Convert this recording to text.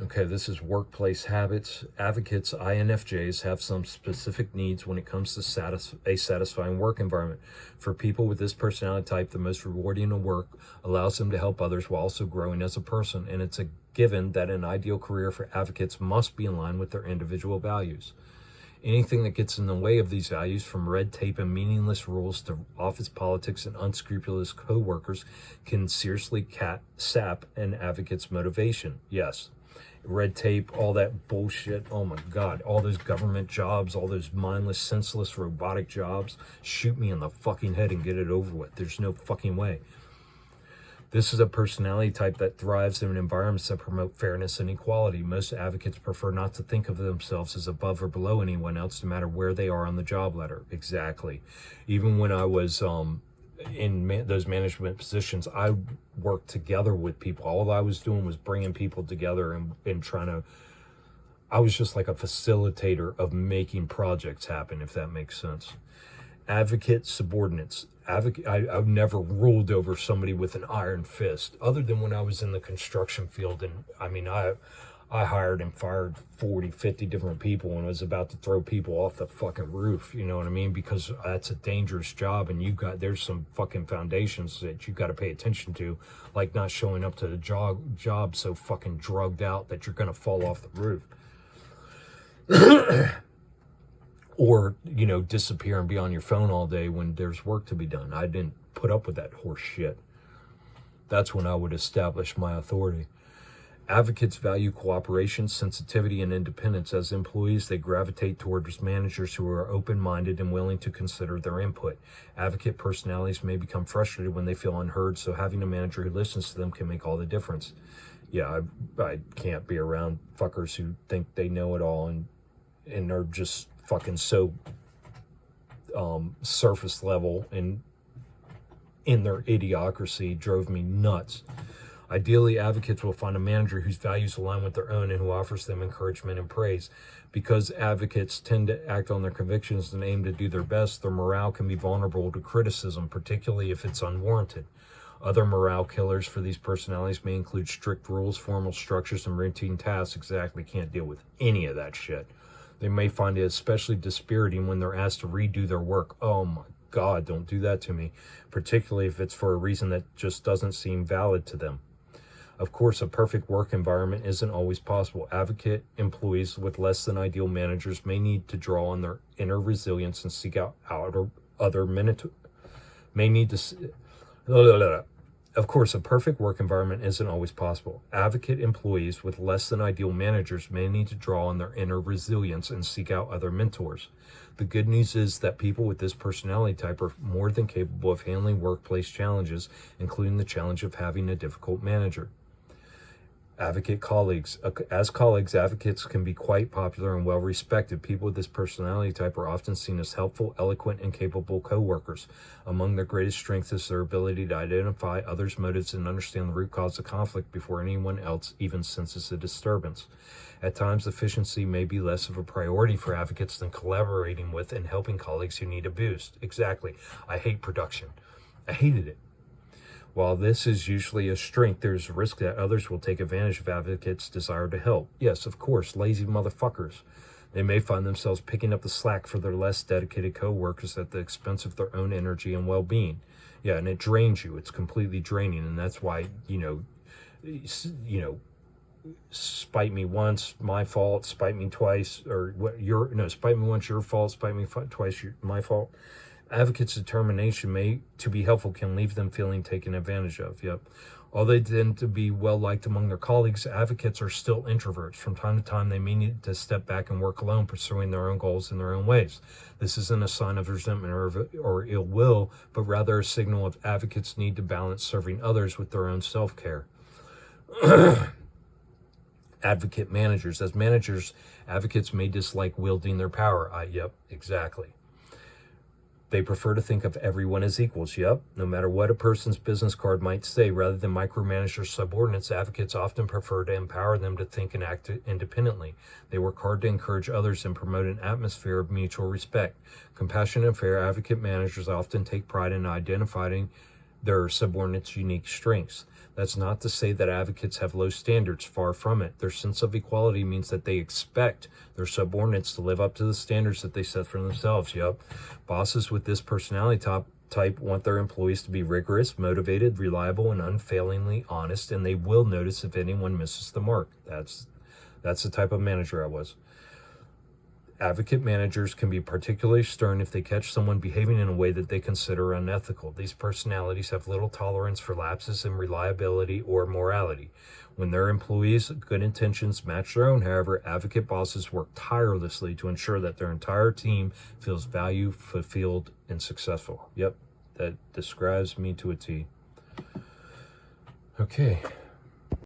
Okay, this is workplace habits. Advocates, INFJs, have some specific needs when it comes to a satisfying work environment. For people with this personality type, the most rewarding of work allows them to help others while also growing as a person, and it's a given that an ideal career for advocates must be in line with their individual values. Anything that gets in the way of these values, from red tape and meaningless rules to office politics and unscrupulous co-workers, can seriously sap an advocate's motivation. Yes, red tape, all that bullshit. Oh my God, all those government jobs, all those mindless, senseless, robotic jobs. Shoot me in the fucking head and get it over with. There's no fucking way. This is a personality type that thrives in environments that promote fairness and equality. Most advocates prefer not to think of themselves as above or below anyone else, no matter where they are on the job ladder. Exactly. Even when I was in those management positions, I worked together with people. All I was doing was bringing people together and trying to, I was just like a facilitator of making projects happen, if that makes sense. Advocate subordinates. I've never ruled over somebody with an iron fist, other than when I was in the construction field. And I mean, I hired and fired 40, 50 different people and was about to throw people off the fucking roof. You know what I mean? Because that's a dangerous job, and there's some fucking foundations that you got to pay attention to, like not showing up to the job so fucking drugged out that you're going to fall off the roof. Or, disappear and be on your phone all day when there's work to be done. I didn't put up with that horse shit. That's when I would establish my authority. Advocates value cooperation, sensitivity, and independence. As employees, they gravitate towards managers who are open-minded and willing to consider their input. Advocate personalities may become frustrated when they feel unheard, so having a manager who listens to them can make all the difference. Yeah, I can't be around fuckers who think they know it all and are just fucking so surface level and in their idiocracy. Drove me nuts. Ideally, advocates will find a manager whose values align with their own and who offers them encouragement and praise. Because advocates tend to act on their convictions and aim to do their best, their morale can be vulnerable to criticism, particularly if it's unwarranted. Other morale killers for these personalities may include strict rules, formal structures, and routine tasks. Exactly, can't deal with any of that shit. They may find it especially dispiriting when they're asked to redo their work. Oh my God, don't do that to me, particularly if it's for a reason that just doesn't seem valid to them. Of course, a perfect work environment isn't always possible. Advocate employees with less than ideal managers may need to draw on their inner resilience and seek out other Of course, a perfect work environment isn't always possible. Advocate employees with less than ideal managers may need to draw on their inner resilience and seek out other mentors. The good news is that people with this personality type are more than capable of handling workplace challenges, including the challenge of having a difficult manager. Advocate colleagues. As colleagues, advocates can be quite popular and well respected. People with this personality type are often seen as helpful, eloquent, and capable co-workers. Among their greatest strengths is their ability to identify others' motives and understand the root cause of conflict before anyone else even senses a disturbance. At times, efficiency may be less of a priority for advocates than collaborating with and helping colleagues who need a boost. Exactly. I hate production. I hated it. While this is usually a strength, there's a risk that others will take advantage of advocates' desire to help. Yes, of course, lazy motherfuckers. They may find themselves picking up the slack for their less dedicated co-workers at the expense of their own energy and well-being. Yeah, and it drains you. It's completely draining, and that's why, spite me once, my fault, spite me twice, spite me once, your fault, spite me twice, my fault. Advocates' determination to be helpful can leave them feeling taken advantage of. Yep. Although they tend to be well-liked among their colleagues, advocates are still introverts. From time to time, they may need to step back and work alone, pursuing their own goals in their own ways. This isn't a sign of resentment or ill will, but rather a signal of advocates' need to balance serving others with their own self-care. Advocate managers. As managers, advocates may dislike wielding their power. Yep, exactly. They prefer to think of everyone as equals. Yep. No matter what a person's business card might say, rather than micromanage their subordinates, advocates often prefer to empower them to think and act independently. They work hard to encourage others and promote an atmosphere of mutual respect. Compassionate and fair advocate managers often take pride in identifying their subordinates' unique strengths. That's not to say that advocates have low standards, far from it. Their sense of equality means that they expect their subordinates to live up to the standards that they set for themselves. Yep. Bosses with this personality type want their employees to be rigorous, motivated, reliable, and unfailingly honest, and they will notice if anyone misses the mark. That's the type of manager I was. Advocate managers can be particularly stern if they catch someone behaving in a way that they consider unethical. These personalities have little tolerance for lapses in reliability or morality. When their employees' good intentions match their own, however, advocate bosses work tirelessly to ensure that their entire team feels valued, fulfilled, and successful. Yep, that describes me to a T. Okay.